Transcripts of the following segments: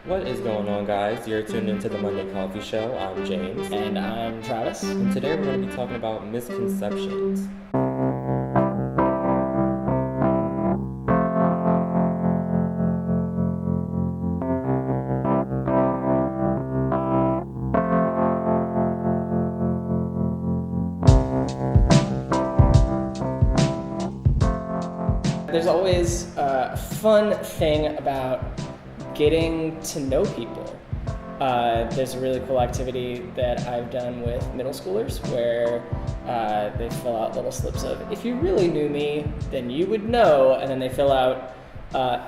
What is going on, guys? You're tuned into the Monday Coffee Show. I'm James. And I'm Travis. And today we're going to be talking about misconceptions. There's always a fun thing about getting to know people. There's a really cool activity that I've done with middle schoolers where they fill out little slips of, if you really knew me, then you would know, and then they fill out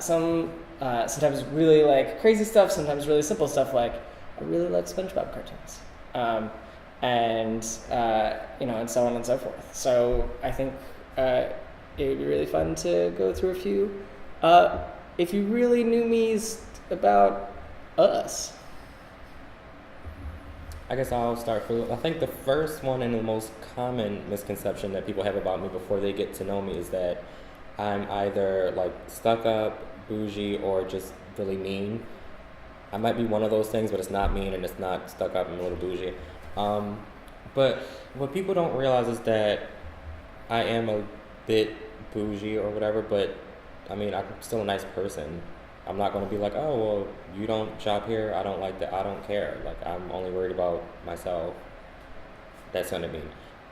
sometimes really like crazy stuff, sometimes really simple stuff like, I really like SpongeBob cartoons. And so on and so forth. So I think it would be really fun to go through a few if you really knew me's about us. I guess I'll start. I think the first one and the most common misconception that people have about me before they get to know me is that I'm either like stuck up, bougie, or just really mean. I might be one of those things, but it's not mean and it's not stuck up and a little bougie. But what people don't realize is that I am a bit bougie or whatever, but I mean, I'm still a nice person. I'm not going to be like, oh, well, you don't shop here. I don't like that. I don't care. Like, I'm only worried about myself. That's going to mean,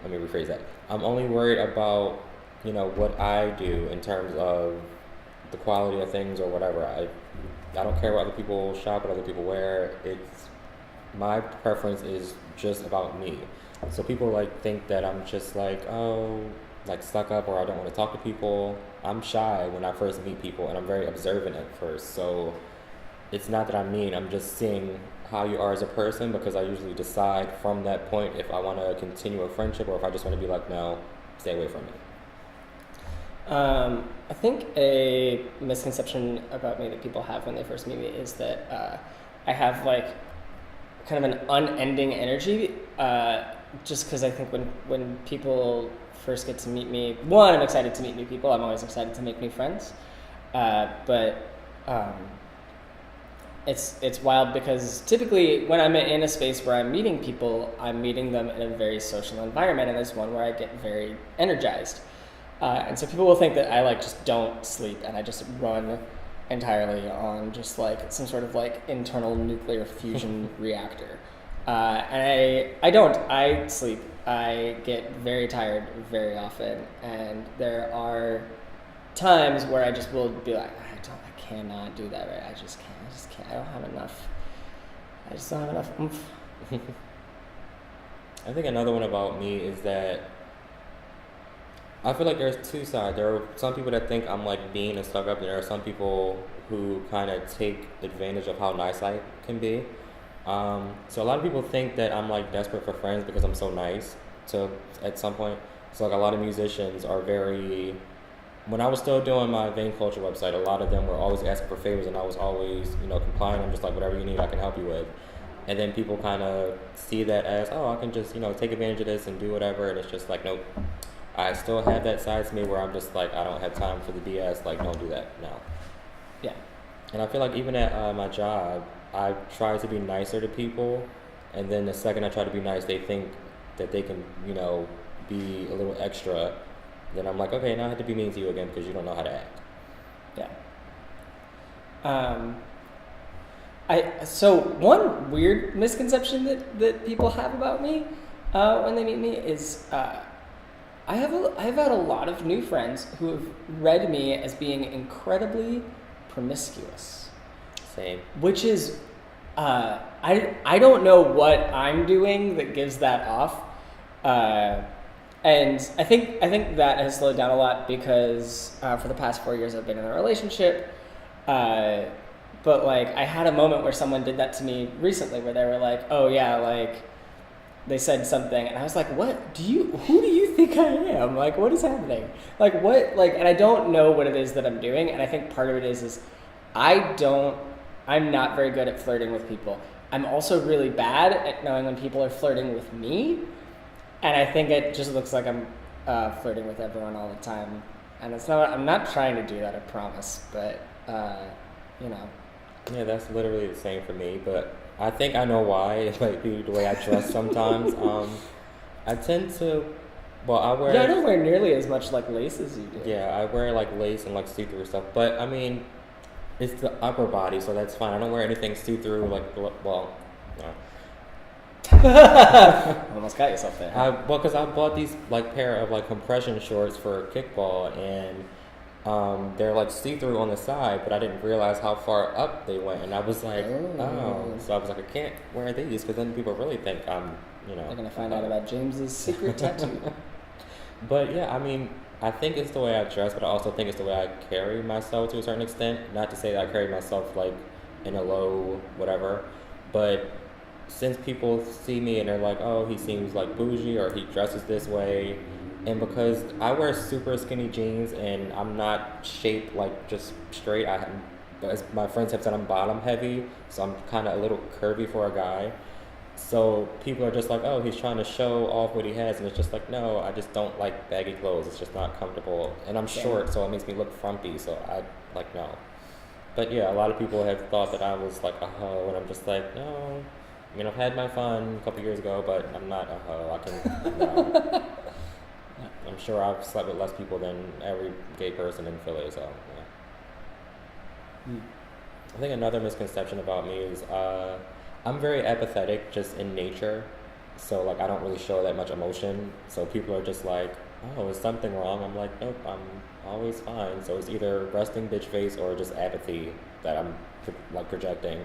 let me rephrase that. I'm only worried about, what I do in terms of the quality of things or whatever. I don't care what other people shop, what other people wear. My preference is just about me. So people think that I'm just stuck up or I don't want to talk to people. I'm shy when I first meet people and I'm very observant at first. So it's not that I'm mean, I'm just seeing how you are as a person because I usually decide from that point if I want to continue a friendship or if I just want to be like, no, stay away from me. I think a misconception about me that people have when they first meet me is that I have kind of an unending energy. Just because I think when people first get to meet me, I'm excited to meet new people. I'm always excited to make new friends. But it's wild because typically when I'm in a space where I'm meeting people, I'm meeting them in a very social environment, and there's one where I get very energized. And so people will think that I just don't sleep and I just run entirely on just some sort of internal nuclear fusion reactor. And I don't. I sleep. I get very tired very often, and there are times where I just will be like, I cannot do that right. I just can't. I don't have enough. I just don't have enough oomph. I think another one about me is that I feel like there's two sides. There are some people that think I'm mean and stuck up, and there are some people who kind of take advantage of how nice I can be. So a lot of people think that I'm desperate for friends because I'm so nice at some point. So a lot of musicians are very, when I was still doing my Vain Culture website, a lot of them were always asking for favors and I was always, complying. I'm just whatever you need, I can help you with. And then people kind of see that as, oh, I can just, take advantage of this and do whatever. And it's just nope. I still have that side to me where I'm just I don't have time for the BS. Don't do that now. Yeah. And I feel even at my job, I try to be nicer to people, and then the second I try to be nice, they think that they can, be a little extra. Then I'm okay, now I have to be mean to you again because you don't know how to act. Yeah. So one weird misconception that people have about me when they meet me is I've had a lot of new friends who have read me as being incredibly promiscuous. Same. Which is, I don't know what I'm doing that gives that off, and I think that has slowed down a lot because for the past 4 years I've been in a relationship, but I had a moment where someone did that to me recently where they were like, oh yeah, they said something and I was like, who do you think I am? What is happening? And I don't know what it is that I'm doing, and I think part of it is I'm not very good at flirting with people. I'm also really bad at knowing when people are flirting with me. And I think it just looks like I'm flirting with everyone all the time. And I'm not trying to do that, I promise. But, Yeah, that's literally the same for me, but I think I know why. It might be the way I dress sometimes. I tend to, well, I Yeah, I wear, don't wear nearly as much like lace as you do. yeah, I wear like lace and like see-through stuff, but I mean, it's the upper body, so that's fine. I don't wear anything see-through, like, well, no. Almost got yourself there. Well, because I bought these like pair of like compression shorts for kickball, and they're like see-through on the side, but I didn't realize how far up they went, and I was like, oh, so I was like, I can't wear these because then people really think I'm, They're gonna find out about James's secret tattoo. But yeah, I mean, I think it's the way I dress, but I also think it's the way I carry myself to a certain extent. Not to say that I carry myself like in a low whatever, but since people see me and they're like, oh, he seems like bougie or he dresses this way, and because I wear super skinny jeans and I'm not shaped like just straight, as my friends have said, I'm bottom heavy, so I'm kind of a little curvy for a guy. So people are just like, oh, he's trying to show off what he has, and it's just like, no, I just don't like baggy clothes. It's just not comfortable, and I'm short, so it makes me look frumpy. So I like no. But yeah, a lot of people have thought that I was like a hoe, and I'm just like, no. I mean, I've had my fun a couple years ago, but I'm not a hoe. I can, I'm sure I've slept with less people than every gay person in Philly. So yeah. I think another misconception about me is I'm very apathetic just in nature. So like I don't really show that much emotion. So people are just like, oh, is something wrong? I'm like, nope, I'm always fine. So it's either resting bitch face or just apathy that I'm like projecting.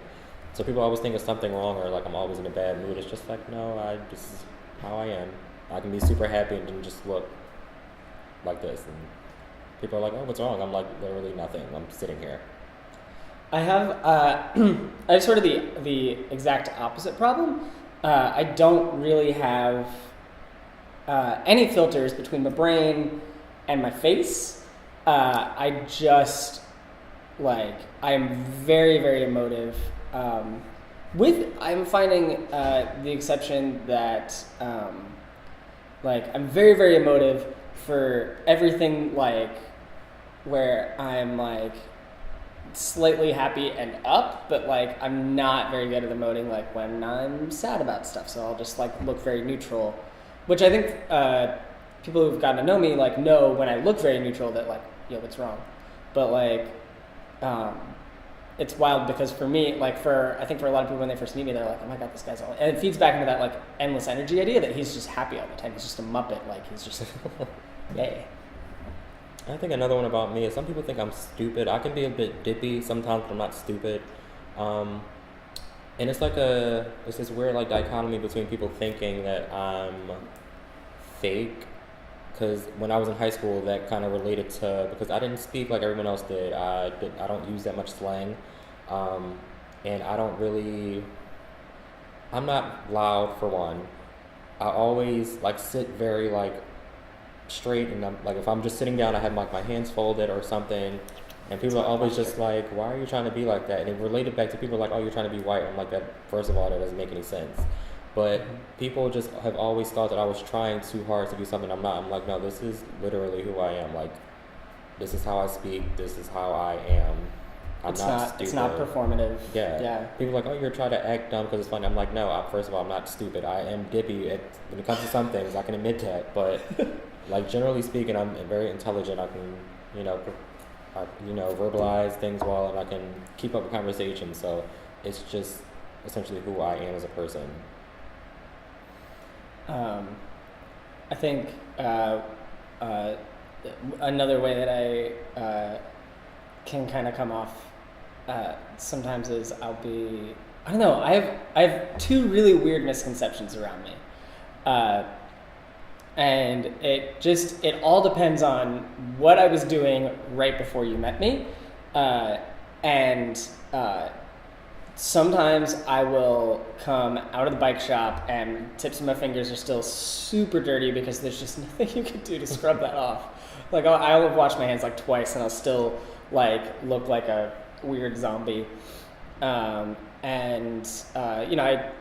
So people always think it's something wrong or like I'm always in a bad mood. It's just like, no, this is how I am. I can be super happy and then just look like this. And people are like, oh, what's wrong? I'm like, literally nothing. I'm sitting here. I have I have sort of the exact opposite problem. I don't really have any filters between my brain and my face. I just I am very, very emotive. I'm finding the exception that I'm very, very emotive for everything where I'm slightly happy and up, but I'm not very good at emoting when I'm sad about stuff. So I'll just look very neutral, which I think people who've gotten to know me know when I look very neutral that yo, what's wrong? But it's wild because for me, I think for a lot of people when they first meet me, they're like, oh my god, this guy's all, and it feeds back into that endless energy idea that he's just happy all the time. He's just a muppet. He's just yay. I think another one about me is some people think I'm stupid. I can be a bit dippy sometimes, but I'm not stupid. And it's it's this weird dichotomy between people thinking that I'm fake. Because when I was in high school, that kind of related to, because I didn't speak like everyone else did. I don't use that much slang. And I'm not loud for one. I always sit very straight, and I'm if I'm just sitting down, I have my hands folded or something, and people are always just like, why are you trying to be like that? And it related back to people like, oh, you're trying to be white. I'm like, that, first of all, that doesn't make any sense. But people just have always thought that I was trying too hard to be something I'm not. I'm like, no, this is literally who I am. This is how I speak, this is how I am. It's not performative. Yeah. People are like, oh, you're trying to act dumb because it's funny. I'm like, no, first of all, I'm not stupid. I am dippy when it comes to some things. I can admit that, but generally speaking, I'm very intelligent. I can, verbalize things well, and I can keep up a conversation. So it's just essentially who I am as a person. I think another way that I can kind of come off sometimes is I don't know. I have two really weird misconceptions around me. And it all depends on what I was doing right before you met me. And sometimes I will come out of the bike shop and tips of my fingers are still super dirty because there's just nothing you can do to scrub that off. I'll have washed my hands twice and I'll still look like a weird zombie. I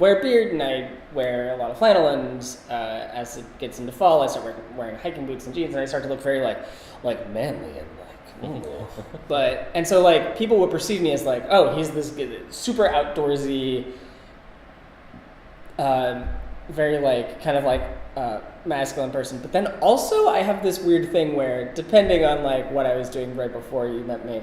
wear a beard and I wear a lot of flannel, and as it gets into fall, I start wearing hiking boots and jeans, and I start to look very manly and But, and so like people would perceive me as like, oh, he's this super outdoorsy, very like kind of like masculine person. But then also I have this weird thing where depending on like what I was doing right before you met me,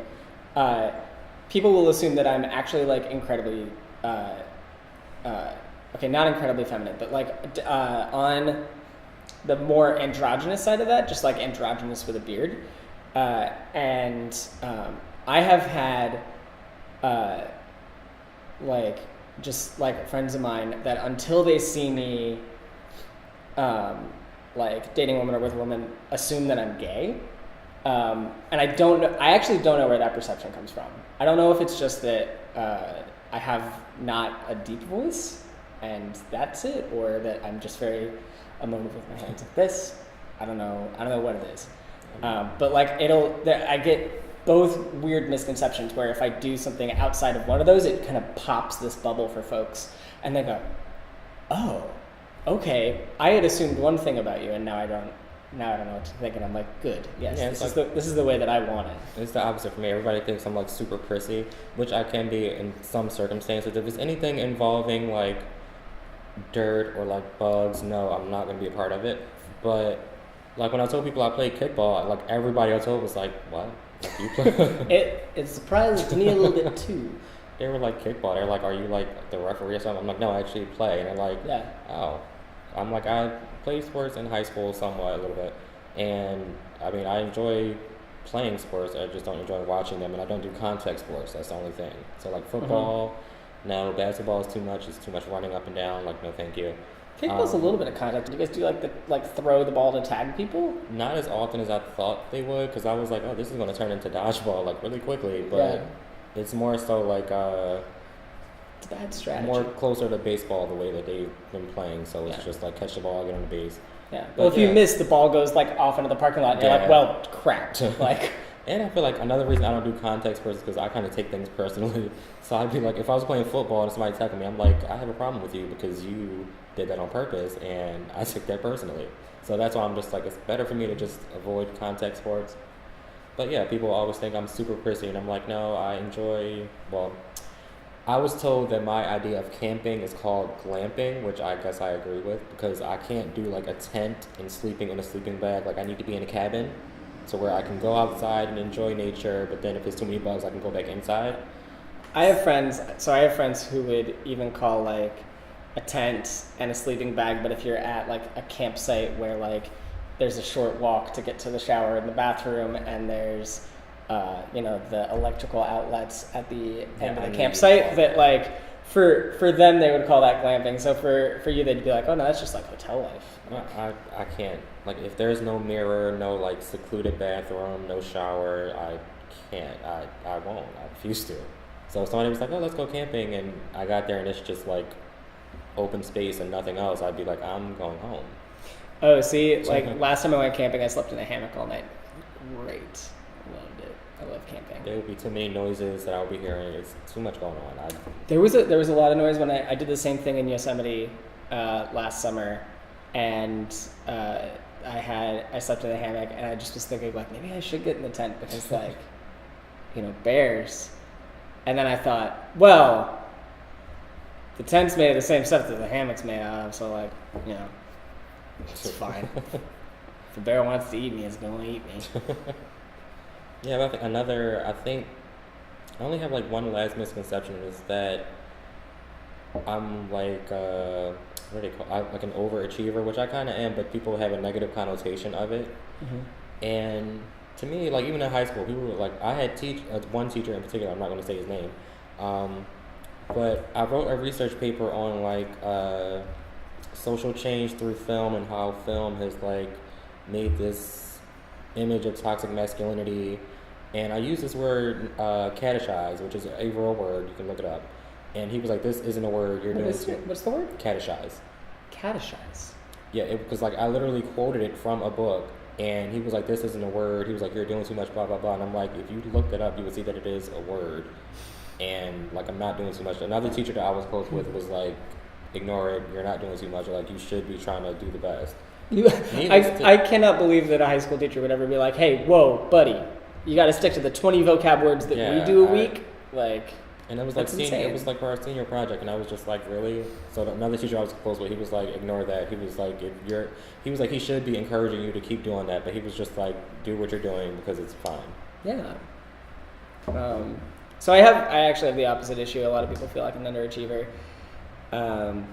people will assume that I'm actually like incredibly, okay, not incredibly feminine, but like on the more androgynous side of that, just like androgynous with a beard. And I have had like just like friends of mine that until they see me like dating a woman or with a woman assume that I'm gay. And I don't know, I actually don't know where that perception comes from. I don't know if it's just that I have not a deep voice and that's it, or that I'm just very emotive with my hands like this. I don't know what it is. But like I get both weird misconceptions where if I do something outside of one of those, it kind of pops this bubble for folks, and they go, "Oh, okay. I had assumed one thing about you, and now I don't know what to think." And I'm like, "Good, yes, Yeah, this is the way that I want it." It's the opposite for me. Everybody thinks I'm like super prissy, which I can be in some circumstances. If it's anything involving like dirt or like bugs, no, I'm not gonna be a part of it. But like when I told people I played kickball, like everybody I told was like, "What? Like you play?" It surprised me a little bit too. They were like kickball. They're like, "Are you like the referee or something?" I'm like, "No, I actually play." And they're like, Yeah. "Oh." I'm like, I played sports in high school somewhat a little bit, and I mean I enjoy playing sports. I just don't enjoy watching them, and I don't do contact sports. That's the only thing. So like football, no. Basketball is too much. It's too much running up and down. Like no, thank you. Kickball's a little bit of contact. Do you guys do like throw the ball to tag people? Not as often as I thought they would, because I was like, oh, this is going to turn into dodgeball like really quickly, but it's more so like it's a bad strategy. more closer to baseball the way that they've been playing. So it's just like catch the ball, get on the base. Yeah. Well, if you miss, the ball goes like off into the parking lot. And you're like, well, crap. Like. And I feel like another reason I don't do contact sports is because I kind of take things personally. So I'd be like, if I was playing football and somebody tackling me, I'm like, I have a problem with you because you did that on purpose, and I took that personally. So that's why I'm just like, it's better for me to just avoid contact sports. But yeah, people always think I'm super prissy, and I'm like, no, I enjoy, well, I was told that my idea of camping is called glamping, which I guess I agree with, because I can't do like a tent and sleeping in a sleeping bag. Like I need to be in a cabin to where I can go outside and enjoy nature, but then if there's too many bugs, I can go back inside. I have friends who would even call like a tent and a sleeping bag, but if you're at like a campsite where like there's a short walk to get to the shower and the bathroom, and there's the electrical outlets at the end of the campsite, that like for them they would call that glamping. So for you they'd be like, oh no, that's just like hotel life. I can't, like if there's no mirror, no like secluded bathroom, no shower, I can't, I won't, I refuse to. So if somebody was like, oh, let's go camping, and I got there and it's just like open space and nothing else, I'd be like, I'm going home. Oh, see, like last time I went camping, I slept in a hammock all night. Great. Loved it. I love camping. There would be too many noises that I would be hearing. It's too much going on. There was a lot of noise when I did the same thing in Yosemite last summer, and I slept in a hammock, and I just was thinking like maybe I should get in the tent because like bears. And then I thought, well, the tent's made of the same stuff that the hammock's made out of, so like, it's fine. If a bear wants to eat me, it's going to eat me. Yeah, but I think I only have like one last misconception, is that I'm like, what do they call it? Like an overachiever, which I kind of am, but people have a negative connotation of it. Mm-hmm. And to me, like even in high school, people were like, I had one teacher in particular, I'm not going to say his name, but I wrote a research paper on like social change through film and how film has like made this image of toxic masculinity, and I use this word catechize, which is a real word, you can look it up, and he was like, this isn't a word you're doing. What's the word? Catechize. Catechize. Yeah, because like I literally quoted it from a book, and he was like, this isn't a word. He was like, you're doing too much, blah blah blah. And I'm like, if you looked it up, you would see that it is a word, and like I'm not doing too much. Another teacher that I was close with was like, ignore it, you're not doing too much, like you should be trying to do the best. I cannot believe that a high school teacher would ever be like, hey, whoa, buddy, you got to stick to the 20 vocab words that we do a week. Like, and it was like insane. It was like for our senior project, and I was just like, really. So another teacher I was close with, he was like, ignore that. He was like, he should be encouraging you to keep doing that, but he was just like, do what you're doing because it's fine. Yeah. So I actually have the opposite issue. A lot of people feel like an underachiever, and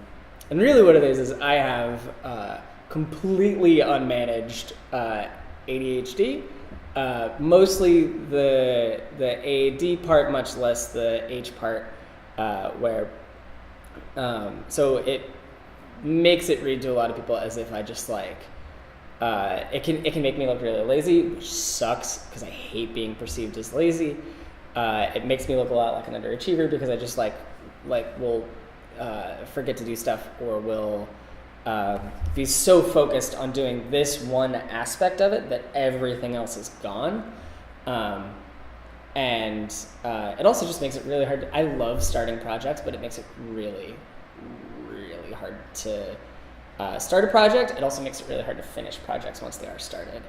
really what it is I have completely unmanaged ADHD. Mostly the AD part, much less the H part, where so it makes it read to a lot of people as if I just like it can make me look really lazy, which sucks because I hate being perceived as lazy. It makes me look a lot like an underachiever because I just like will forget to do stuff or will be so focused on doing this one aspect of it that everything else is gone. And it also just makes it really hard. I love starting projects, but it makes it really, really hard to start a project. It also makes it really hard to finish projects once they are started.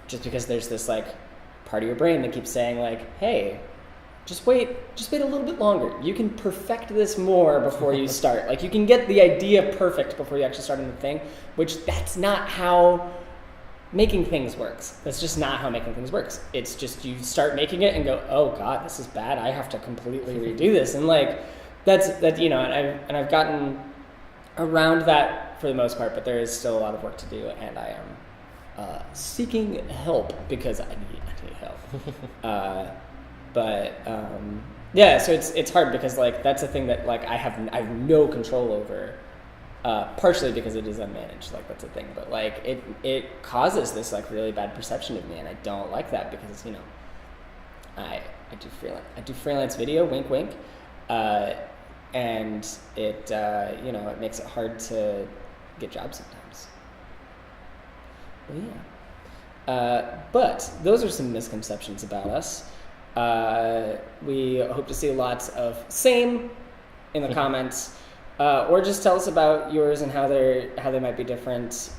Just because there's this like part of your brain that keeps saying like, hey, just wait a little bit longer. You can perfect this more before you start. Like you can get the idea perfect before you actually start on the thing, which that's not how making things works. That's just not how making things works. It's just you start making it and go, oh God, this is bad. I have to completely redo this. And like that you know, and I've gotten around that for the most part, but there is still a lot of work to do, and I am seeking help because I need help. But yeah, so it's hard because like that's a thing that like I have no control over, partially because it is unmanaged, like that's a thing. But like it causes this like really bad perception of me, and I don't like that because, you know, I do freelance video, wink wink, and it you know, it makes it hard to get jobs sometimes. But yeah, but those are some misconceptions about us. We hope to see lots of same in the comments, or just tell us about yours and how they might be different.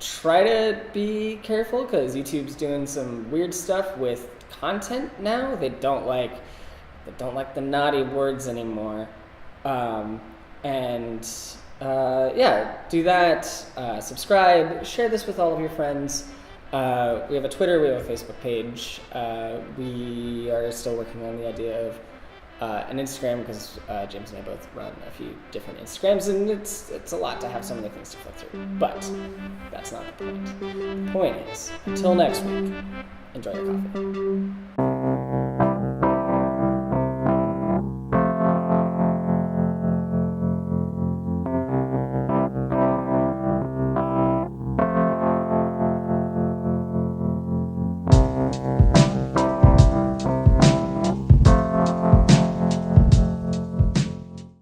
Try to be careful because YouTube's doing some weird stuff with content now. They don't like the naughty words anymore. And yeah, do that. Subscribe. Share this with all of your friends. We have a Twitter, we have a Facebook page. We are still working on the idea of an Instagram because James and I both run a few different Instagrams, and it's a lot to have so many things to flip through. But that's not the point. The point is, until next week, enjoy your coffee.